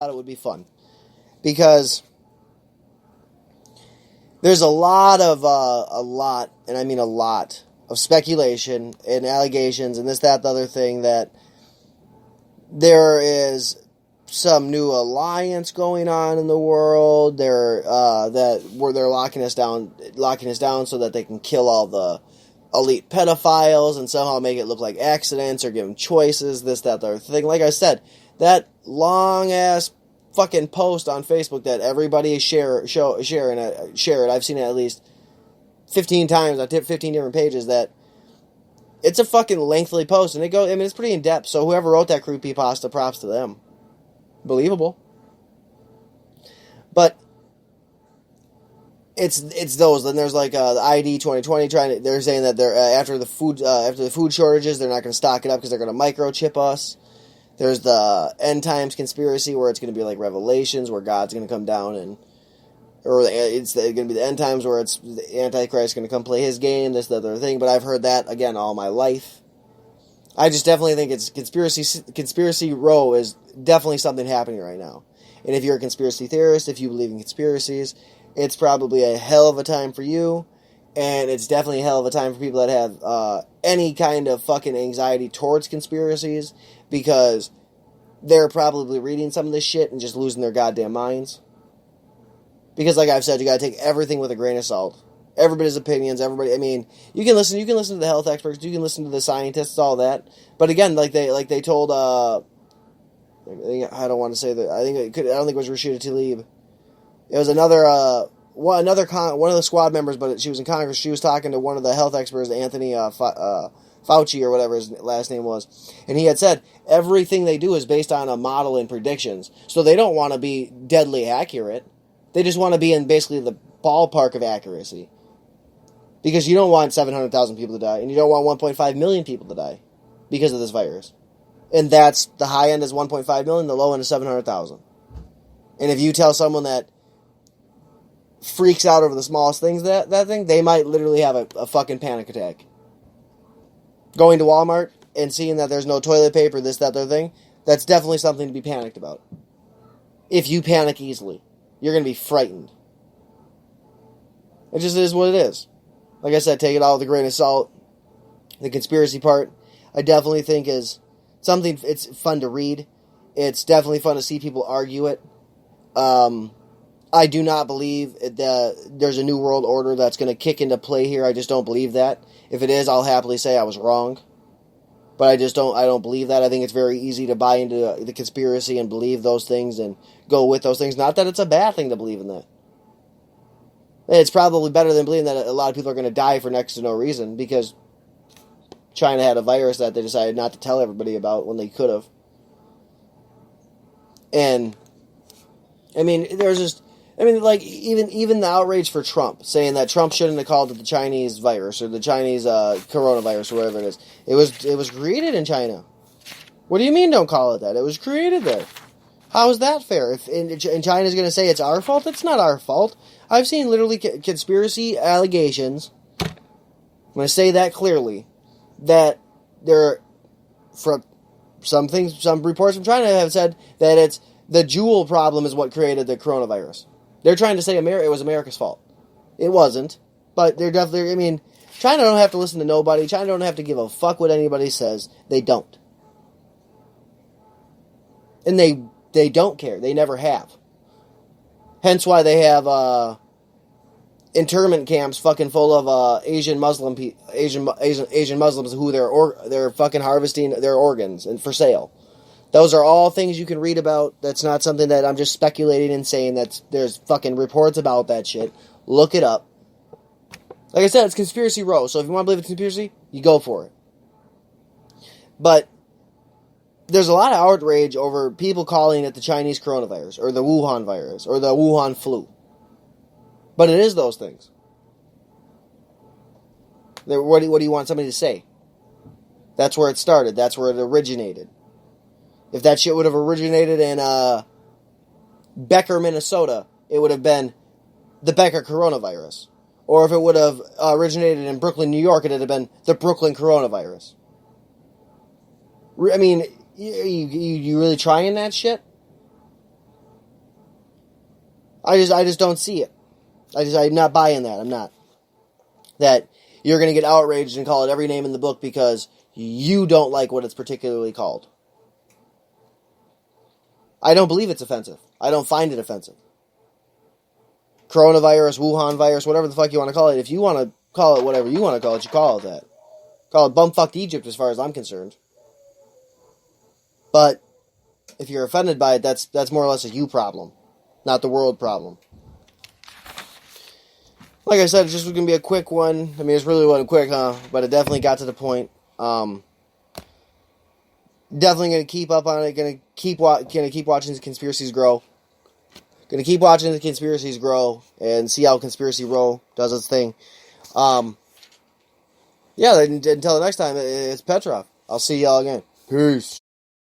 it would be fun. Because there's a lot, and I mean a lot, of speculation and allegations and this, that, the other thing that there is some new alliance going on in the world. Where they're locking us down so that they can kill all the elite pedophiles and somehow make it look like accidents or give them choices, this, that, the other thing. Like I said, that long ass fucking post on Facebook that everybody share it. I've seen it at least 15 times. I tipped 15 different pages. That it's a fucking lengthy post, and it's pretty in depth. So whoever wrote that creepypasta, props to them. Believable. But it's those. Then there's like the ID 2020 they're saying that they're after the food shortages, they're not going to stock it up because they're going to microchip us. There's the end times conspiracy where it's going to be like Revelations, where God's going to come down or it's going to be the end times where it's the Antichrist going to come play his game, this, that, other thing. But I've heard that again all my life. I just definitely think it's conspiracy row is definitely something happening right now. And if you're a conspiracy theorist, if you believe in conspiracies, it's probably a hell of a time for you. And it's definitely a hell of a time for people that have any kind of fucking anxiety towards conspiracies, because they're probably reading some of this shit and just losing their goddamn minds. Because like I've said, you gotta take everything with a grain of salt. Everybody's opinions, I mean, you can listen to the health experts, you can listen to the scientists, all that. But again, like they told I don't want to say that. I don't think it was Rashida Tlaib. It was one of the squad members, but she was in Congress. She was talking to one of the health experts, Anthony Fauci or whatever his last name was, and he had said everything they do is based on a model and predictions. So they don't want to be deadly accurate. They just want to be in basically the ballpark of accuracy. Because you don't want 700,000 people to die, and you don't want 1.5 million people to die because of this virus. And that's, the high end is 1.5 million, the low end is 700,000. And if you tell someone that freaks out over the smallest things, that thing, they might literally have a fucking panic attack. Going to Walmart and seeing that there's no toilet paper, this, that, other thing, that's definitely something to be panicked about. If you panic easily, you're going to be frightened. It just is what it is. Like I said, take it all with a grain of salt. The conspiracy part, I definitely think is something, it's fun to read. It's definitely fun to see people argue it. I do not believe that there's a new world order that's going to kick into play here. I just don't believe that. If it is, I'll happily say I was wrong. But I don't believe that. I think it's very easy to buy into the conspiracy and believe those things and go with those things. Not that it's a bad thing to believe in that. It's probably better than believing that a lot of people are going to die for next to no reason, because China had a virus that they decided not to tell everybody about when they could have. And, I mean, like, even the outrage for Trump, saying that Trump shouldn't have called it the Chinese virus, or the Chinese coronavirus, or whatever it is. It was created in China. What do you mean don't call it that? It was created there. How is that fair? And China's going to say it's our fault? It's not our fault. I've seen literally conspiracy allegations, I'm going to say that clearly, that from some reports from China have said that it's the jewel problem is what created the coronavirus. They're trying to say it was America's fault. It wasn't. But they're definitely, I mean, China don't have to listen to nobody. China don't have to give a fuck what anybody says. They don't. And they don't care. They never have. Hence why they have internment camps fucking full of Asian Muslims who they're fucking harvesting their organs and for sale. Those are all things you can read about. That's not something that I'm just speculating and saying that there's fucking reports about that shit. Look it up. Like I said, it's conspiracy row. So if you want to believe it's conspiracy, you go for it. But there's a lot of outrage over people calling it the Chinese coronavirus, or the Wuhan virus, or the Wuhan flu. But it is those things. What do you want somebody to say? That's where it started. That's where it originated. If that shit would have originated in Becker, Minnesota, it would have been the Becker coronavirus. Or if it would have originated in Brooklyn, New York, it would have been the Brooklyn coronavirus. I mean, you really trying that shit? I just don't see it. I'm not buying that. I'm not. That you're going to get outraged and call it every name in the book because you don't like what it's particularly called. I don't believe it's offensive. I don't find it offensive. Coronavirus, Wuhan virus, whatever the fuck you want to call it. If you want to call it whatever you want to call it, you call it that. Call it bumfucked Egypt as far as I'm concerned. But if you're offended by it, that's more or less a you problem, not the world problem. Like I said, it's just going to be a quick one. I mean, it's really wasn't quick, huh? But it definitely got to the point. Definitely going to keep up on it. Going to keep watching the conspiracies grow. Going to keep watching the conspiracies grow and see how Conspiracy Row does its thing. Yeah, until the next time, it's Petrov. I'll see y'all again. Peace.